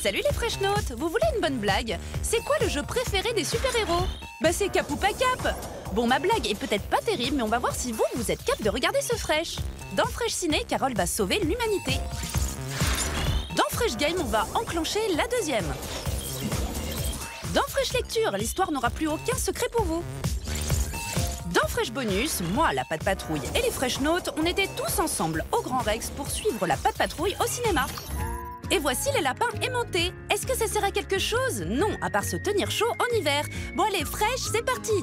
salut les Fresh Notes. Vous voulez une bonne blague? C'est quoi le jeu préféré des super-héros? Bah c'est Cap ou pas Cap. Bon, ma blague est peut-être pas terrible, mais on va voir si vous êtes cap de regarder ce Fresh. Dans Fresh Ciné, Carole va sauver l'humanité. Dans Fresh Game, on va enclencher la deuxième. Dans Fresh Lecture, l'histoire n'aura plus aucun secret pour vous. Dans Fresh Bonus, moi, la Patte Patrouille et les Fresh Notes, on était tous ensemble au Grand Rex pour suivre la Patte Patrouille au cinéma. Et voici les lapins aimantés. Est-ce que ça sert à quelque chose? Non, à part se tenir chaud en hiver. Bon allez, Fresh, c'est parti.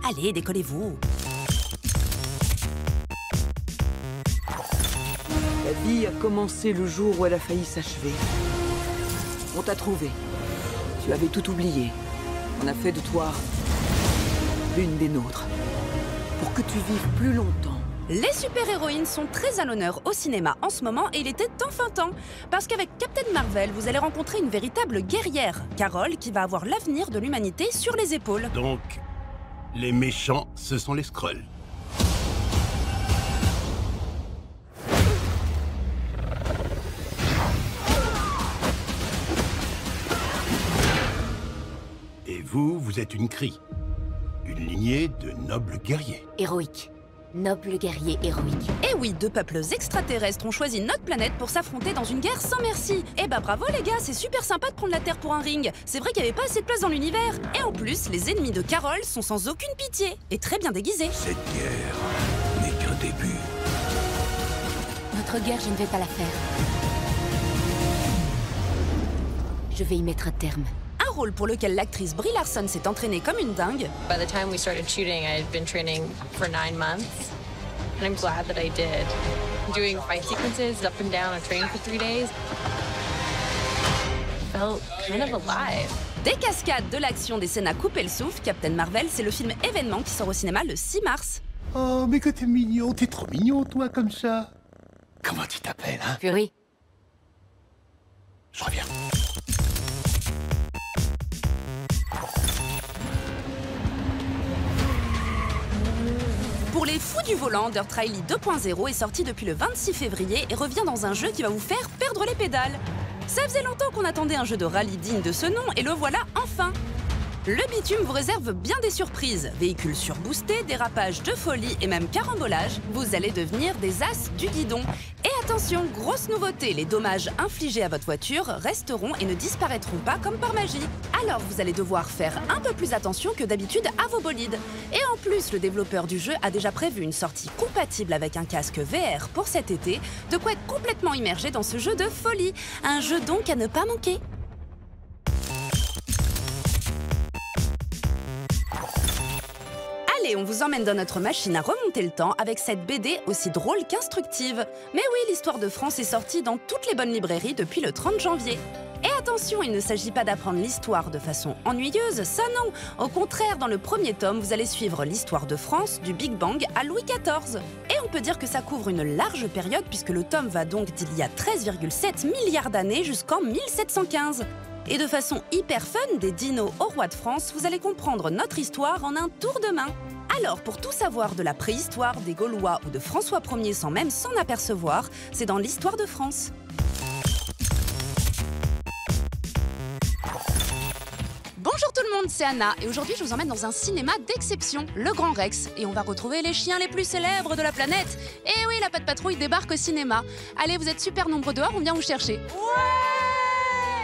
Allez, décollez-vous. La vie a commencé le jour où elle a failli s'achever. On t'a trouvé. Tu avais tout oublié. On a fait de toi l'une des nôtres. Pour que tu vives plus longtemps. Les super-héroïnes sont très à l'honneur au cinéma en ce moment et il était enfin temps. Parce qu'avec Captain Marvel, vous allez rencontrer une véritable guerrière, Carole, qui va avoir l'avenir de l'humanité sur les épaules. Donc, les méchants, ce sont les Skrulls. Et vous êtes une Kree. Une lignée de nobles guerriers. Héroïque. Noble guerrier héroïque. Et oui, deux peuples extraterrestres ont choisi notre planète pour s'affronter dans une guerre sans merci. Eh bah bravo les gars, c'est super sympa de prendre la Terre pour un ring. C'est vrai qu'il n'y avait pas assez de place dans l'univers. Et en plus, les ennemis de Carole sont sans aucune pitié et très bien déguisés. Cette guerre n'est qu'un début. Notre guerre, je ne vais pas la faire. Je vais y mettre un terme. Un rôle pour lequel l'actrice Brie Larson s'est entraînée comme une dingue. By the time we started shooting, I had been training for 9 months. And I'm glad that I did. Doing fight sequences up and down a train for 3 days. Felt kind of alive. Des cascades, de l'action, des scènes à couper le souffle, Captain Marvel, c'est le film événement qui sort au cinéma le 6 mars. Oh, mais que t'es mignon, t'es trop mignon, toi, comme ça. Comment tu t'appelles, hein? Fury. Je reviens. Pour les fous du volant, Dirt Rally 2.0 est sorti depuis le 26 février et revient dans un jeu qui va vous faire perdre les pédales. Ça faisait longtemps qu'on attendait un jeu de rallye digne de ce nom et le voilà enfin. Le bitume vous réserve bien des surprises. Véhicules surboostés, dérapages de folie et même carambolage, vous allez devenir des as du guidon. Et attention, grosse nouveauté, les dommages infligés à votre voiture resteront et ne disparaîtront pas comme par magie. Alors vous allez devoir faire un peu plus attention que d'habitude à vos bolides. Et en plus, le développeur du jeu a déjà prévu une sortie compatible avec un casque VR pour cet été, de quoi être complètement immergé dans ce jeu de folie. Un jeu donc à ne pas manquer. Allez, on vous emmène dans notre machine à remonter le temps avec cette BD aussi drôle qu'instructive. Mais oui, l'histoire de France est sortie dans toutes les bonnes librairies depuis le 30 janvier. Et attention, il ne s'agit pas d'apprendre l'histoire de façon ennuyeuse, ça non. Au contraire, dans le premier tome, vous allez suivre l'histoire de France, du Big Bang à Louis XIV. Et on peut dire que ça couvre une large période puisque le tome va donc d'il y a 13,7 milliards d'années jusqu'en 1715. Et de façon hyper fun, des dinos au roi de France, vous allez comprendre notre histoire en un tour de main. Alors, pour tout savoir de la préhistoire, des Gaulois ou de François Ier sans même s'en apercevoir, c'est dans l'histoire de France. Bonjour tout le monde, c'est Anna et aujourd'hui je vous emmène dans un cinéma d'exception, le Grand Rex. Et on va retrouver les chiens les plus célèbres de la planète. Et oui, la Patte Patrouille débarque au cinéma. Allez, vous êtes super nombreux dehors, on vient vous chercher.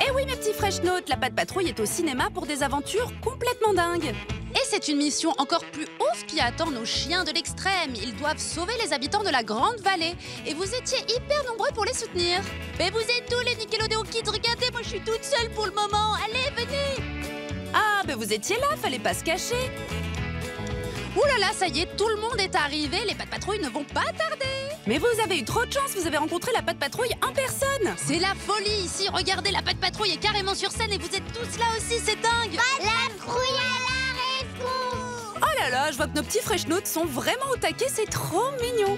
Et oui mes petits Fresh Notes, la Patte Patrouille est au cinéma pour des aventures complètement dingues. Et c'est une mission encore plus ouf qui attend nos chiens de l'extrême. Ils doivent sauver les habitants de la Grande Vallée. Et vous étiez hyper nombreux pour les soutenir. Mais vous êtes tous les Nickelodeon Kids, regardez, moi je suis toute seule pour le moment. Allez, venez. Ah, ben vous étiez là, fallait pas se cacher. Ouh là là, ça y est, tout le monde est arrivé, les Patte Patrouille ne vont pas tarder. Mais vous avez eu trop de chance, vous avez rencontré la Patte Patrouille en personne. C'est la folie ici, regardez, la Patte Patrouille est carrément sur scène et vous êtes tous là aussi, c'est dingue. La patrouille à la rescousse. Oh là là, je vois que nos petits Fresh Notes sont vraiment au taquet, c'est trop mignon.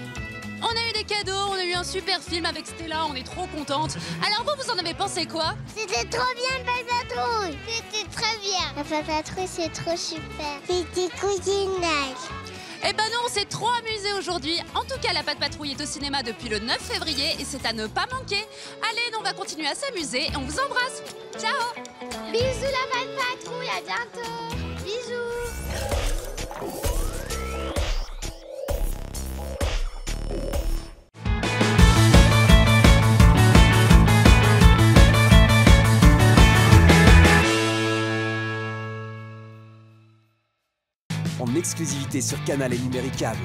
On a eu des cadeaux, on a eu un super film avec Stella, on est trop contente. Alors vous en avez pensé quoi? C'était trop bien, Patte Patrouille. C'était très bien. La Patte Patrouille, c'est trop super. C'était cousinage. Eh ben non, on s'est trop amusé aujourd'hui. En tout cas, la Patte Patrouille est au cinéma depuis le 9 février et c'est à ne pas manquer. Allez, nous, on va continuer à s'amuser et on vous embrasse. Ciao. Bisous la Patte Patrouille, à bientôt. Bisous. En exclusivité sur Canal et Numéricable.